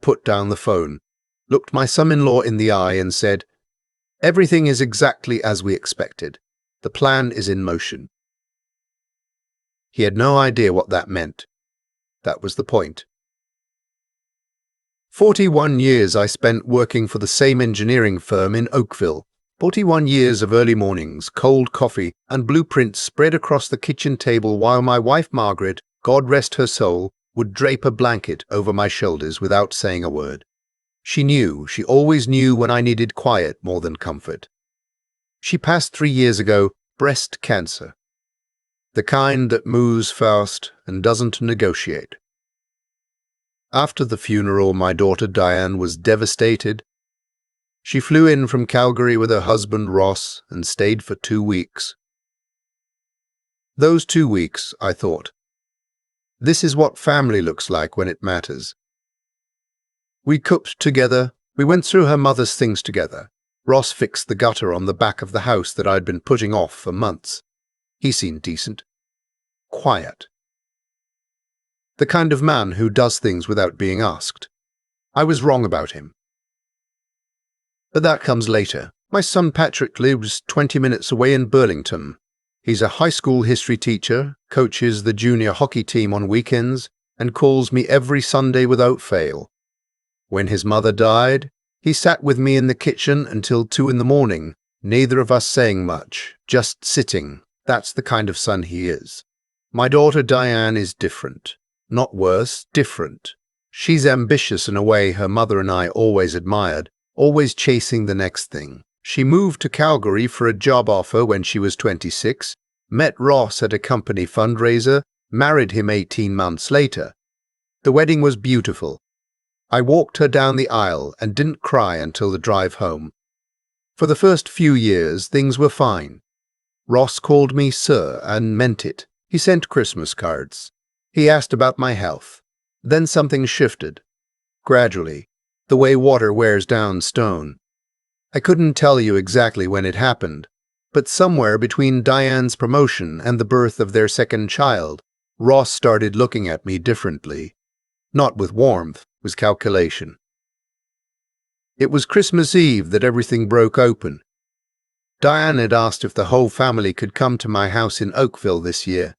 put down the phone, looked my son-in-law in the eye and said, "Everything is exactly as we expected. The plan is in motion." He had no idea what that meant. That was the point. 41 years I spent working for the same engineering firm in Oakville. 41 years of early mornings, cold coffee, and blueprints spread across the kitchen table while my wife Margaret, God rest her soul, would drape a blanket over my shoulders without saying a word. She always knew when I needed quiet more than comfort. She passed 3 years ago, breast cancer. The kind that moves fast and doesn't negotiate. After the funeral, my daughter Diane was devastated. She flew in from Calgary with her husband Ross and stayed for 2 weeks. Those 2 weeks, I thought, this is what family looks like when it matters. We cooked together, we went through her mother's things together. Ross fixed the gutter on the back of the house that I'd been putting off for months. He seemed decent. Quiet. The kind of man who does things without being asked. I was wrong about him. But that comes later. My son Patrick lives 20 minutes away in Burlington. He's a high school history teacher, coaches the junior hockey team on weekends, and calls me every Sunday without fail. When his mother died, he sat with me in the kitchen until 2 a.m, neither of us saying much, just sitting. That's the kind of son he is. My daughter Diane is different. Not worse, different. She's ambitious in a way her mother and I always admired, always chasing the next thing. She moved to Calgary for a job offer when she was 26, met Ross at a company fundraiser, married him 18 months later. The wedding was beautiful. I walked her down the aisle and didn't cry until the drive home. For the first few years, things were fine. Ross called me sir and meant it. He sent Christmas cards. He asked about my health. Then something shifted. Gradually, the way water wears down stone. I couldn't tell you exactly when it happened, but somewhere between Diane's promotion and the birth of their second child, Ross started looking at me differently. Not with warmth, with calculation. It was Christmas Eve that everything broke open. Diane had asked if the whole family could come to my house in Oakville this year.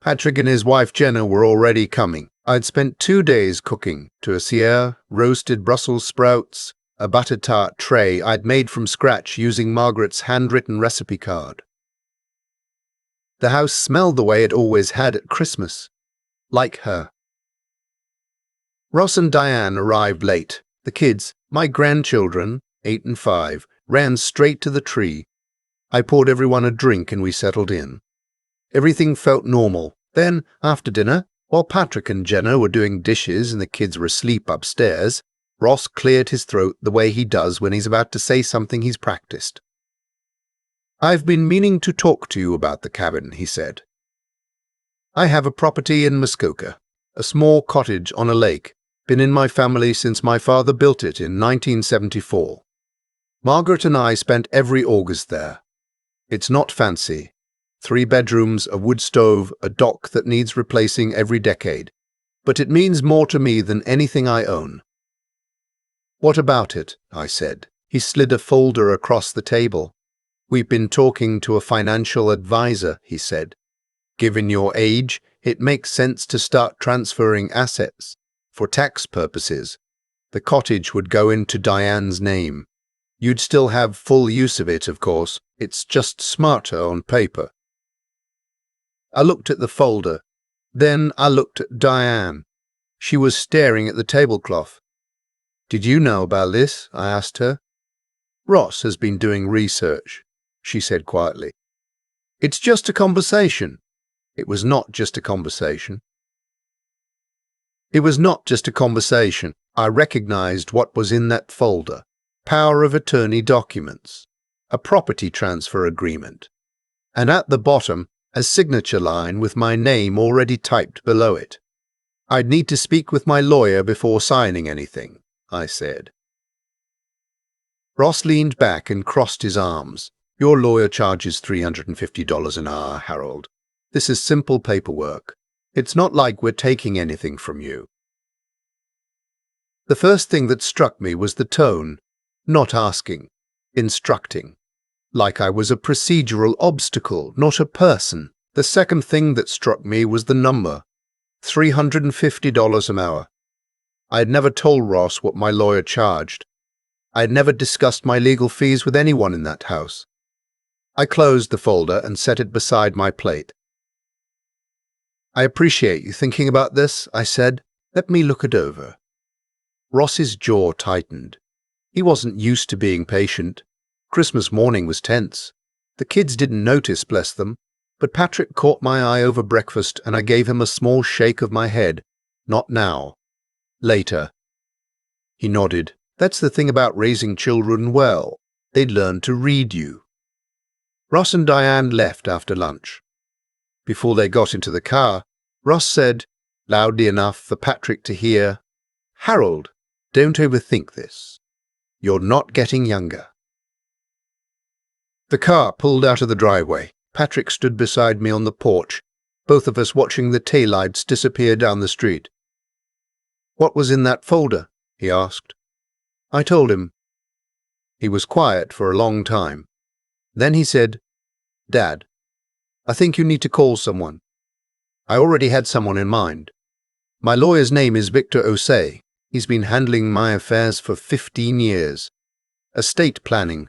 Patrick and his wife Jenna were already coming. I'd spent 2 days cooking tourtière, roasted Brussels sprouts, a butter tart tray I'd made from scratch using Margaret's handwritten recipe card. The house smelled the way it always had at Christmas. Like her. Ross and Diane arrived late. The kids, my grandchildren, 8 and 5, ran straight to the tree. I poured everyone a drink and we settled in. Everything felt normal. Then, after dinner, while Patrick and Jenna were doing dishes and the kids were asleep upstairs, Ross cleared his throat the way he does when he's about to say something he's practiced. "I've been meaning to talk to you about the cabin," he said. "I have a property in Muskoka, a small cottage on a lake, been in my family since my father built it in 1974. Margaret and I spent every August there. It's not fancy. 3 bedrooms, a wood stove, a dock that needs replacing every decade. But it means more to me than anything I own." "What about it?" I said. He slid a folder across the table. "We've been talking to a financial advisor," he said. "Given your age, it makes sense to start transferring assets. For tax purposes, the cottage would go into Diane's name. You'd still have full use of it, of course. It's just smarter on paper." I looked at the folder. Then I looked at Diane. She was staring at the tablecloth. "Did you know about this?" I asked her. "Ross has been doing research," she said quietly. "It's just a conversation." It was not just a conversation. It was not just a conversation. I recognized what was in that folder. Power of attorney documents. A property transfer agreement. And at the bottom, a signature line with my name already typed below it. "I'd need to speak with my lawyer before signing anything," I said. Ross leaned back and crossed his arms. "Your lawyer charges $350 an hour, Harold. This is simple paperwork. It's not like we're taking anything from you." The first thing that struck me was the tone. Not asking, instructing. Like I was a procedural obstacle, not a person. The second thing that struck me was the number. $350 an hour. I had never told Ross what my lawyer charged. I had never discussed my legal fees with anyone in that house. I closed the folder and set it beside my plate. "I appreciate you thinking about this," I said. "Let me look it over." Ross's jaw tightened. He wasn't used to being patient. Christmas morning was tense. The kids didn't notice, bless them, but Patrick caught my eye over breakfast and I gave him a small shake of my head. "Not now. Later." He nodded. "That's the thing about raising children well. They'd learn to read you." Ross and Diane left after lunch. Before they got into the car, Ross said, loudly enough for Patrick to hear, "Harold, don't overthink this. You're not getting younger." The car pulled out of the driveway. Patrick stood beside me on the porch, both of us watching the taillights disappear down the street. "What was in that folder?" he asked. I told him. He was quiet for a long time. Then he said, "Dad, I think you need to call someone." I already had someone in mind. My lawyer's name is Victor Osei. He's been handling my affairs for 15 years. Estate planning,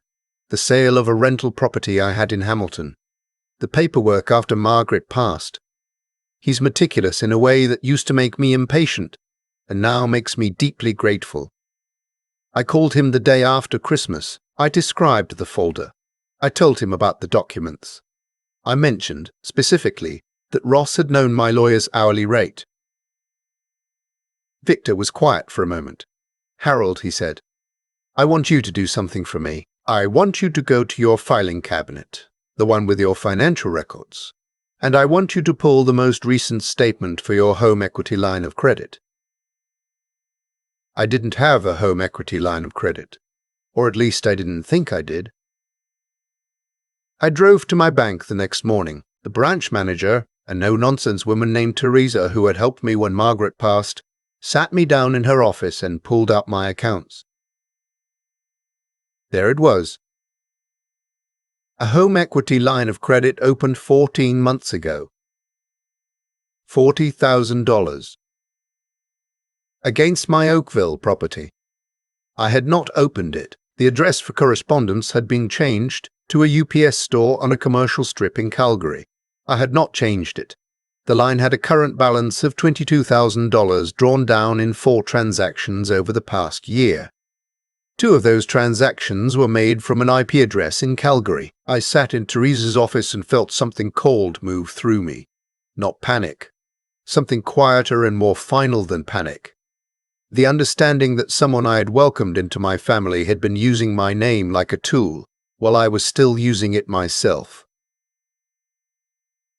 the sale of a rental property I had in Hamilton, the paperwork after Margaret passed. He's meticulous in a way that used to make me impatient, and now makes me deeply grateful. I called him the day after Christmas. I described the folder. I told him about the documents. I mentioned, specifically, that Ross had known my lawyer's hourly rate. Victor was quiet for a moment. "Harold," he said, "I want you to do something for me. I want you to go to your filing cabinet, the one with your financial records, and I want you to pull the most recent statement for your home equity line of credit." I didn't have a home equity line of credit, or at least I didn't think I did. I drove to my bank the next morning. The branch manager, a no-nonsense woman named Teresa who had helped me when Margaret passed, sat me down in her office and pulled out my accounts. There it was. A home equity line of credit opened 14 months ago. $40,000. Against my Oakville property. I had not opened it. The address for correspondence had been changed to a UPS store on a commercial strip in Calgary. I had not changed it. The line had a current balance of $22,000 drawn down in 4 transactions over the past year. 2 of those transactions were made from an IP address in Calgary. I sat in Teresa's office and felt something cold move through me. Not panic. Something quieter and more final than panic. The understanding that someone I had welcomed into my family had been using my name like a tool, while I was still using it myself.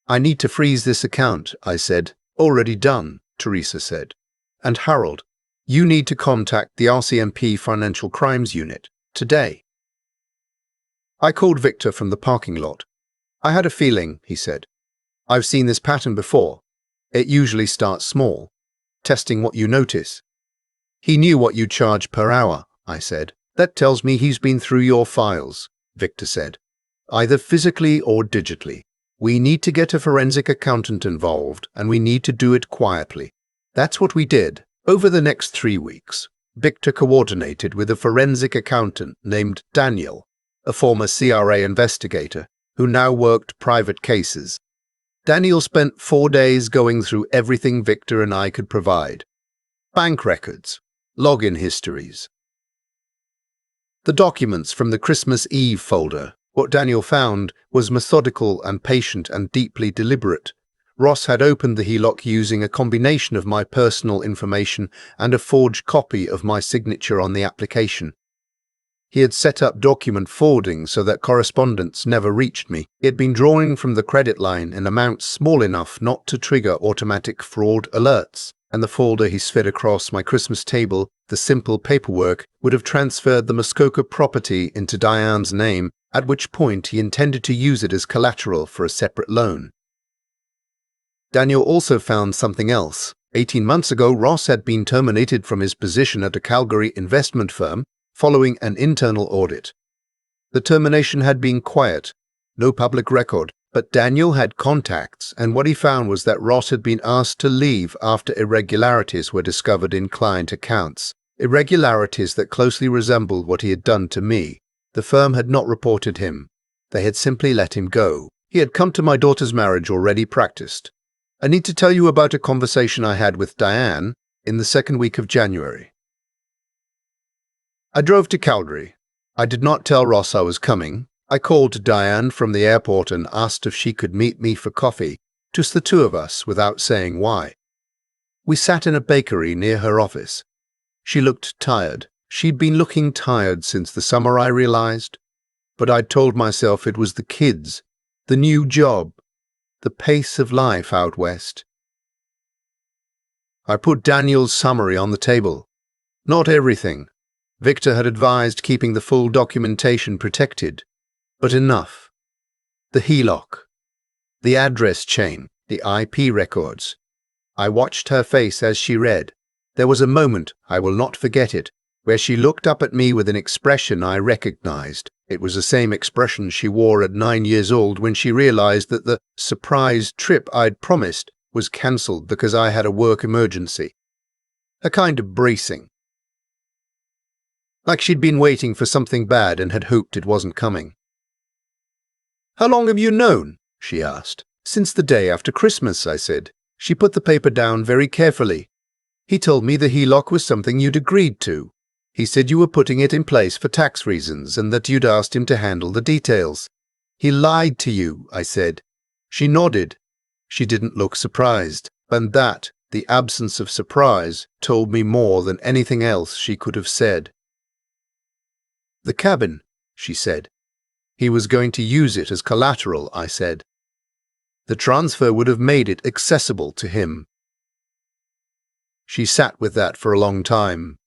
"I need to freeze this account," I said. "Already done," Teresa said. "And Harold, you need to contact the RCMP Financial Crimes Unit today." I called Victor from the parking lot. "I had a feeling," he said. "I've seen this pattern before. It usually starts small, testing what you notice." "He knew what you charge per hour," I said. "That tells me he's been through your files," Victor said. "Either physically or digitally. We need to get a forensic accountant involved, and we need to do it quietly." That's what we did. Over the next 3 weeks, Victor coordinated with a forensic accountant named Daniel, a former CRA investigator, who now worked private cases. Daniel spent 4 days going through everything Victor and I could provide. Bank records, login histories. The documents from the Christmas Eve folder. What Daniel found was methodical and patient and deeply deliberate. Ross had opened the HELOC using a combination of my personal information and a forged copy of my signature on the application. He had set up document forwarding so that correspondence never reached me. He had been drawing from the credit line in amounts small enough not to trigger automatic fraud alerts, and the folder he slid across my Christmas table, the simple paperwork, would have transferred the Muskoka property into Diane's name, at which point he intended to use it as collateral for a separate loan. Daniel also found something else, 18 months ago, Ross had been terminated from his position at a Calgary investment firm following an internal audit. The termination had been quiet, no public record, but Daniel had contacts, and what he found was that Ross had been asked to leave after irregularities were discovered in client accounts, irregularities that closely resembled what he had done to me. The firm had not reported him. They had simply let him go. He had come to my daughter's marriage already practiced. I need to tell you about a conversation I had with Diane in the second week of January. I drove to Calgary. I did not tell Ross I was coming. I called Diane from the airport and asked if she could meet me for coffee, just the two of us, without saying why. We sat in a bakery near her office. She looked tired. She'd been looking tired since the summer, I realized. But I'd told myself it was the kids, the new job, the pace of life out west. I put Daniel's summary on the table. Not everything. Victor had advised keeping the full documentation protected, but enough. The HELOC, the address chain, the IP records. I watched her face as she read. There was a moment, I will not forget it, where she looked up at me with an expression I recognized. It was the same expression she wore at 9 years old when she realized that the surprise trip I'd promised was cancelled because I had a work emergency. A kind of bracing. Like she'd been waiting for something bad and had hoped it wasn't coming. "How long have you known?" she asked. "Since the day after Christmas," I said. She put the paper down very carefully. "He told me the HELOC was something you'd agreed to. He said you were putting it in place for tax reasons and that you'd asked him to handle the details." "He lied to you," I said. She nodded. She didn't look surprised, and that, the absence of surprise, told me more than anything else she could have said. "The cabin," she said. "He was going to use it as collateral," I said. "The transfer would have made it accessible to him." She sat with that for a long time.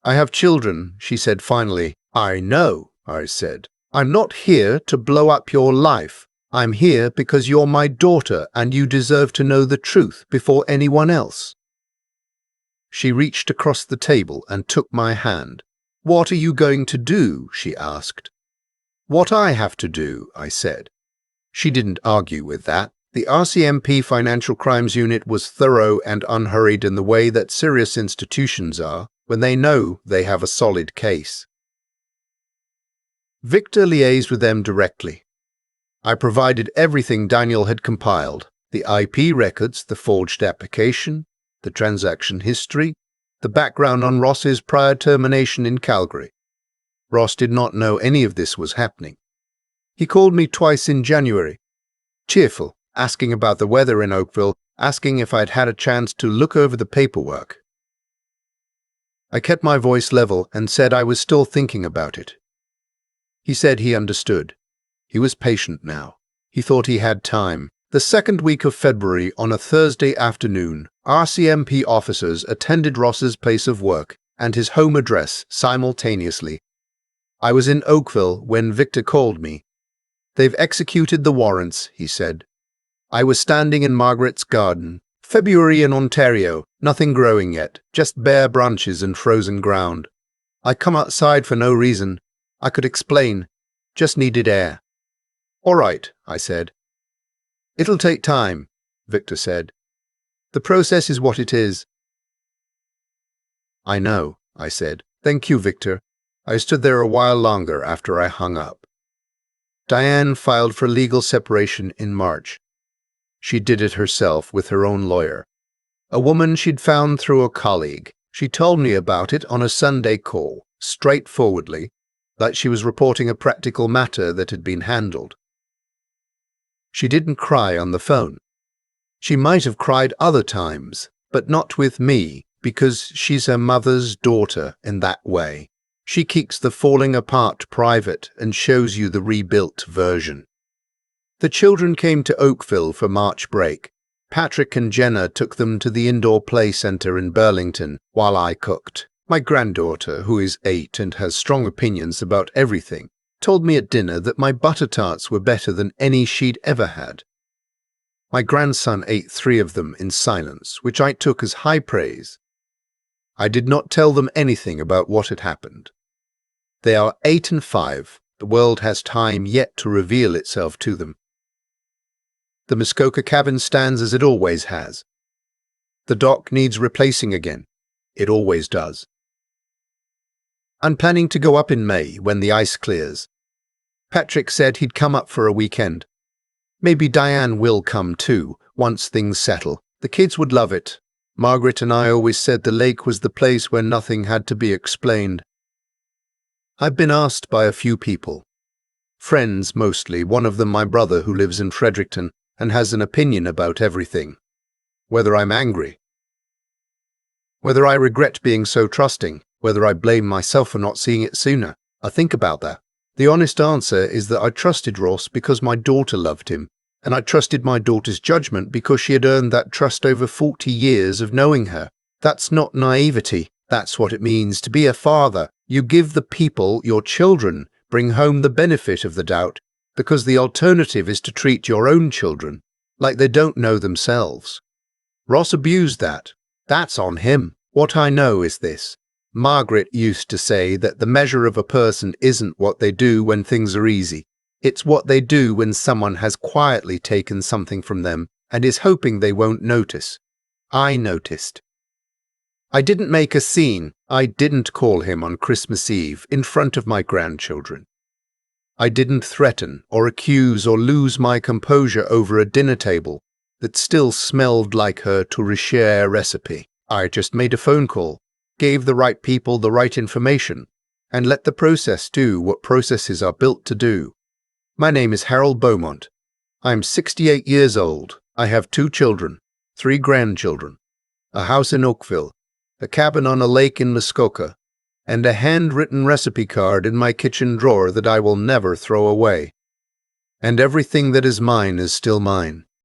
"I have children," she said finally. "I know," I said. "I'm not here to blow up your life. I'm here because you're my daughter and you deserve to know the truth before anyone else." She reached across the table and took my hand. "What are you going to do?" she asked. "What I have to do," I said. She didn't argue with that. The RCMP Financial Crimes Unit was thorough and unhurried in the way that serious institutions are when they know they have a solid case. Victor liaised with them directly. I provided everything Daniel had compiled, the IP records, the forged application, the transaction history, the background on Ross's prior termination in Calgary. Ross did not know any of this was happening. He called me twice in January, cheerful, asking about the weather in Oakville, asking if I'd had a chance to look over the paperwork. I kept my voice level and said I was still thinking about it. He said he understood. He was patient now. He thought he had time. The second week of February, on a Thursday afternoon, RCMP officers attended Ross's place of work and his home address simultaneously. I was in Oakville when Victor called me. "They've executed the warrants," he said. I was standing in Margaret's garden. February in Ontario, nothing growing yet, just bare branches and frozen ground. I come outside for no reason. I could explain. Just needed air. "All right," I said. "It'll take time," Victor said. "The process is what it is." "I know," I said. "Thank you, Victor." I stood there a while longer after I hung up. Diane filed for legal separation in March. She did it herself with her own lawyer, a woman she'd found through a colleague. She told me about it on a Sunday call, straightforwardly, like she was reporting a practical matter that had been handled. She didn't cry on the phone. She might have cried other times, but not with me, because she's her mother's daughter in that way. She keeps the falling apart private and shows you the rebuilt version. The children came to Oakville for March break. Patrick and Jenna took them to the indoor play center in Burlington while I cooked. My granddaughter, who is 8 and has strong opinions about everything, told me at dinner that my butter tarts were better than any she'd ever had. My grandson ate 3 of them in silence, which I took as high praise. I did not tell them anything about what had happened. They are 8 and 5. The world has time yet to reveal itself to them. The Muskoka cabin stands as it always has. The dock needs replacing again. It always does. I'm planning to go up in May when the ice clears. Patrick said he'd come up for a weekend. Maybe Diane will come too, once things settle. The kids would love it. Margaret and I always said the lake was the place where nothing had to be explained. I've been asked by a few people. Friends mostly, one of them my brother who lives in Fredericton and has an opinion about everything. Whether I'm angry. Whether I regret being so trusting. Whether I blame myself for not seeing it sooner. I think about that. The honest answer is that I trusted Ross because my daughter loved him, and I trusted my daughter's judgment because she had earned that trust over 40 years of knowing her. That's not naivety. That's what it means to be a father. You give the people, your children, bring home the benefit of the doubt, because the alternative is to treat your own children like they don't know themselves. Ross abused that. That's on him. What I know is this. Margaret used to say that the measure of a person isn't what they do when things are easy. It's what they do when someone has quietly taken something from them and is hoping they won't notice. I noticed. I didn't make a scene. I didn't call him on Christmas Eve in front of my grandchildren. I didn't threaten or accuse or lose my composure over a dinner table that still smelled like her tourtière recipe. I just made a phone call, gave the right people the right information, and let the process do what processes are built to do. My name is Harold Beaumont. I'm 68 years old. I have 2 children, 3 grandchildren, a house in Oakville, a cabin on a lake in Muskoka, and a handwritten recipe card in my kitchen drawer that I will never throw away. And everything that is mine is still mine.